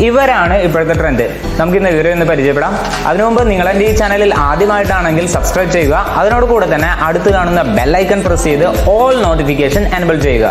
ഇവരാണ് ഇപ്പോഴത്തെ ട്രെൻഡ്. നമുക്കിന്ന് ഇവരെ ഒന്ന് പരിചയപ്പെടാം. അതിനു മുമ്പ് നിങ്ങൾ എൻ്റെ ഈ ചാനലിൽ ആദ്യമായിട്ടാണെങ്കിൽ സബ്സ്ക്രൈബ് ചെയ്യുക. അതിനോട് കൂടെ തന്നെ അടുത്ത് കാണുന്ന ബെൽ ഐക്കൺ പ്രസ് ചെയ്ത് ഓൾ നോട്ടിഫിക്കേഷൻ എനേബിൾ ചെയ്യുക.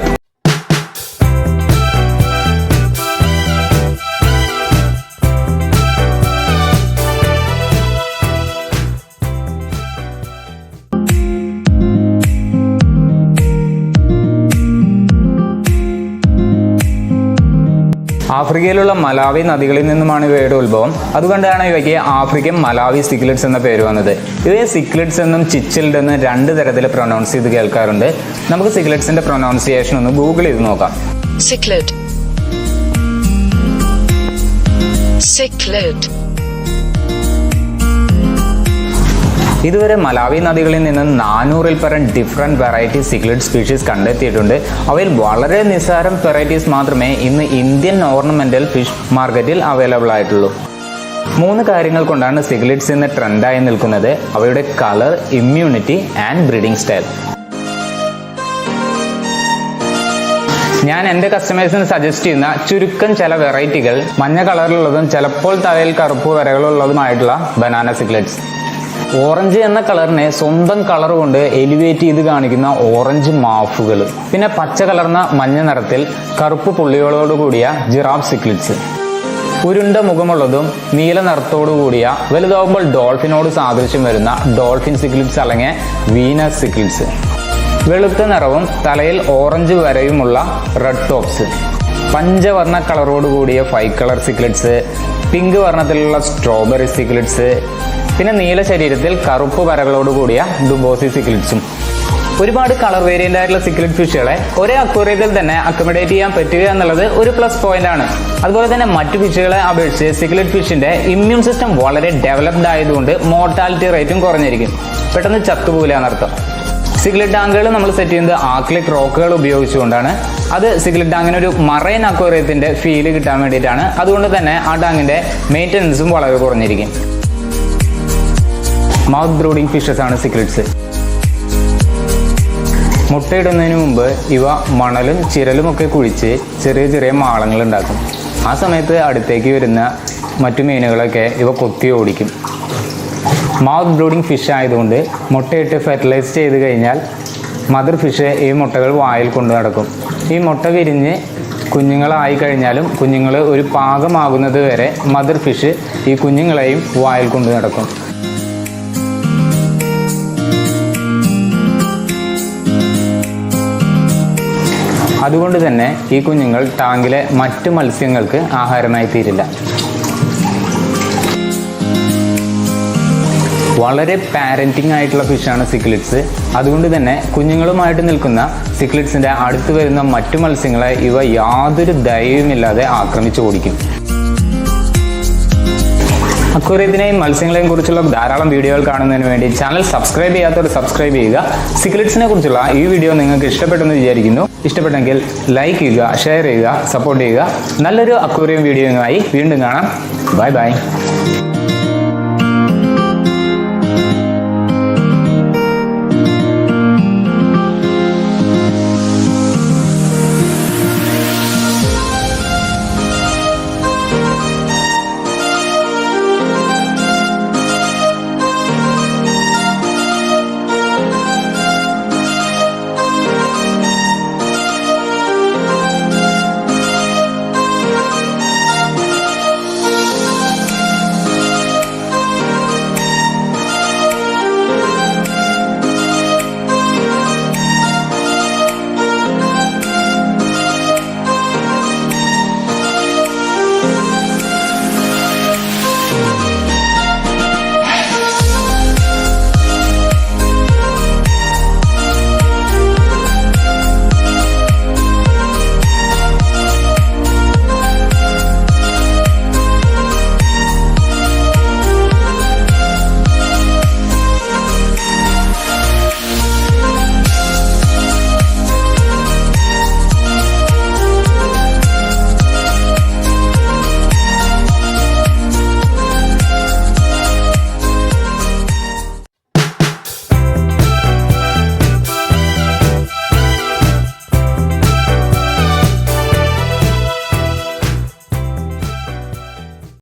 ആഫ്രിക്കയിലുള്ള മലാവി നദികളിൽ നിന്നുമാണ് ഇവയുടെ ഉത്ഭവം. അതുകൊണ്ടാണ് ഇവയ്ക്ക് ആഫ്രിക്കൻ മലാവി സിക്ലെറ്റ്സ് എന്ന പേര് വന്നത്. ഇവയെ സിക്ലെറ്റ്സ് എന്നും ചിച്ചിൽഡ് എന്നും രണ്ട് തരത്തിൽ പ്രൊനൗൺസ് ചെയ്ത് കേൾക്കാറുണ്ട്. നമുക്ക് സിക്ലെറ്റ്സിന്റെ പ്രൊനൗൺസിയേഷൻ ഒന്ന് ഗൂഗിൾ ചെയ്ത് നോക്കാം. Cichlid. Cichlid. ഇതുവരെ മലാവി നദികളിൽ നിന്ന് 400-ൽ പരം ഡിഫറെന്റ് വെറൈറ്റി സിക്ലെറ്റ് സ്പീഷീസ് കണ്ടെത്തിയിട്ടുണ്ട്. അവയിൽ വളരെ നിസ്സാരം വെറൈറ്റീസ് മാത്രമേ ഇന്ന് ഇന്ത്യൻ ഓർണമെന്റൽ ഫിഷ് മാർക്കറ്റിൽ അവൈലബിൾ ആയിട്ടുള്ളൂ. 3 കാര്യങ്ങൾ കൊണ്ടാണ് സിക്ലെറ്റ്സ് ഇന്ന് ട്രെൻഡായി നിൽക്കുന്നത്. അവയുടെ colour, immunity and breeding style. ഞാൻ എൻ്റെ കസ്റ്റമേഴ്സിന് സജസ്റ്റ് ചെയ്യുന്ന ചുരുക്കം ചില വെറൈറ്റികൾ മഞ്ഞ കളറിലുള്ളതും ചിലപ്പോൾ തലയിൽ കറുപ്പ് വരകളുള്ളതുമായിട്ടുള്ള ബനാന സിക്ലെറ്റ്സ്. ഓറഞ്ച് എന്ന കളറിനെ സ്വന്തം കളർ കൊണ്ട് എലിവേറ്റ് ചെയ്ത് കാണിക്കുന്ന ഓറഞ്ച് മാഫുകൾ. പിന്നെ പച്ച കലർന്ന മഞ്ഞ നിറത്തിൽ കറുപ്പ് പുള്ളികളോട് കൂടിയ ജിറാഫ് സിക്ലെറ്റ്സ്. ഉരുണ്ട മുഖമുള്ളതും നീല നിറത്തോടു കൂടിയ വലുതാവുമ്പോൾ ഡോൾഫിനോട് സാദൃശ്യം വരുന്ന ഡോൾഫിൻ സിക്ലെറ്റ്സ് അല്ലെങ്കിൽ വീനസ് സിക്ലെറ്റ്സ്. വെളുത്ത നിറവും തലയിൽ ഓറഞ്ച് വരയുമുള്ള റെഡ് ടോപ്സ്. പഞ്ചവർണ്ണ കളറോട് കൂടിയ 5 കളർ സിക്ലെറ്റ്സ്. പിങ്ക് വർണ്ണത്തിലുള്ള സ്ട്രോബെറി സിക്ലെറ്റ്സ്. പിന്നെ നീല ശരീരത്തിൽ കറുപ്പ് വരകളോട് കൂടിയ ഡുബോസി സിക്ലെറ്റ്സും. ഒരുപാട് കളർ വേരിയന്റ് ആയിട്ടുള്ള സിക്ലെറ്റ് ഫിഷുകളെ ഒരേ അക്വേറിയത്തിൽ തന്നെ അക്കോമഡേറ്റ് ചെയ്യാൻ പറ്റുക എന്നുള്ളത് ഒരു പ്ലസ് പോയിന്റ് ആണ്. അതുപോലെ തന്നെ മറ്റു ഫിഷുകളെ അപേക്ഷിച്ച് സിക്ലെറ്റ് ഫിഷിന്റെ ഇമ്മ്യൂൺ സിസ്റ്റം വളരെ ഡെവലപ്ഡ് ആയതുകൊണ്ട് മോർട്ടാലിറ്റി റേറ്റും കുറഞ്ഞിരിക്കും. പെട്ടെന്ന് ചത്തുപോകില്ല എന്നർത്ഥം. സിക്ലെറ്റ് ടാങ്കുകൾ നമ്മൾ സെറ്റ് ചെയ്യുന്നത് ആക്ലിക് റോക്കുകൾ ഉപയോഗിച്ചുകൊണ്ടാണ്. അത് സിക്ലെറ്റ് ടാങ്കിന് ഒരു മറൈൻ അക്വേറിയത്തിന്റെ ഫീല് കിട്ടാൻ വേണ്ടിയിട്ടാണ്. അതുകൊണ്ട് തന്നെ ആ ടാങ്കിന്റെ മെയിൻ്റനൻസും വളരെ കുറഞ്ഞിരിക്കും. മൗത്ത് ബ്രൂഡിംഗ് ഫിഷസ് ആണ് സിക്ലെറ്റ്സ്. മുട്ടയിടുന്നതിന് മുമ്പ് ഇവ മണലും ചിരലും ഒക്കെ കുഴിച്ച് ചെറിയ ചെറിയ മാളങ്ങൾ ഉണ്ടാക്കും. ആ സമയത്ത് അടുത്തേക്ക് വരുന്ന മറ്റു മീനുകളൊക്കെ ഇവ കൊത്തി ഓടിക്കും. മൗത്ത് ബ്രൂഡിംഗ് ഫിഷ് ആയതുകൊണ്ട് മുട്ടയിട്ട് ഫെർട്ടിലൈസ് ചെയ്ത് കഴിഞ്ഞാൽ മദർ ഫിഷ് ഈ മുട്ടകൾ വായിൽ കൊണ്ടു നടക്കും. ഈ മുട്ട വിരിഞ്ഞ് കുഞ്ഞുങ്ങളായി കഴിഞ്ഞാലും കുഞ്ഞുങ്ങൾ ഒരു പാകമാകുന്നത് വരെ മദർ ഫിഷ് ഈ കുഞ്ഞുങ്ങളെയും വായിൽ കൊണ്ടു നടക്കും. അതുകൊണ്ട് തന്നെ ഈ കുഞ്ഞുങ്ങൾ ടാങ്കിലെ മറ്റു മത്സ്യങ്ങൾക്ക് ആഹാരമായി തീരില്ല. വളരെ പാരന്റിങ് ആയിട്ടുള്ള ഫിഷാണ് സിക്ലെറ്റ്സ്. അതുകൊണ്ട് തന്നെ കുഞ്ഞുങ്ങളുമായിട്ട് നിൽക്കുന്ന സിക്ലെറ്റ്സിന്റെ അടുത്ത് വരുന്ന മറ്റു മത്സ്യങ്ങളെ ഇവ യാതൊരു ദയവുമില്ലാതെ ആക്രമിച്ചു ഓടിക്കും. അക്വേറിയത്തിനെയും മത്സ്യങ്ങളെയും കുറിച്ചുള്ള ധാരാളം വീഡിയോകൾ കാണുന്നതിന് വേണ്ടി ചാനൽ സബ്സ്ക്രൈബ് ചെയ്യാത്തവർ സബ്സ്ക്രൈബ് ചെയ്യുക. സിക്ലെറ്റ്സിനെ കുറിച്ചുള്ള ഈ വീഡിയോ നിങ്ങൾക്ക് ഇഷ്ടപ്പെട്ടെന്ന് വിചാരിക്കുന്നു. ഇഷ്ടപ്പെട്ടെങ്കിൽ ലൈക്ക് ചെയ്യുക, ഷെയർ ചെയ്യുക, സപ്പോർട്ട് ചെയ്യുക. നല്ലൊരു അക്വേറിയം വീഡിയോയുമായി വീണ്ടും കാണാം. Bye bye.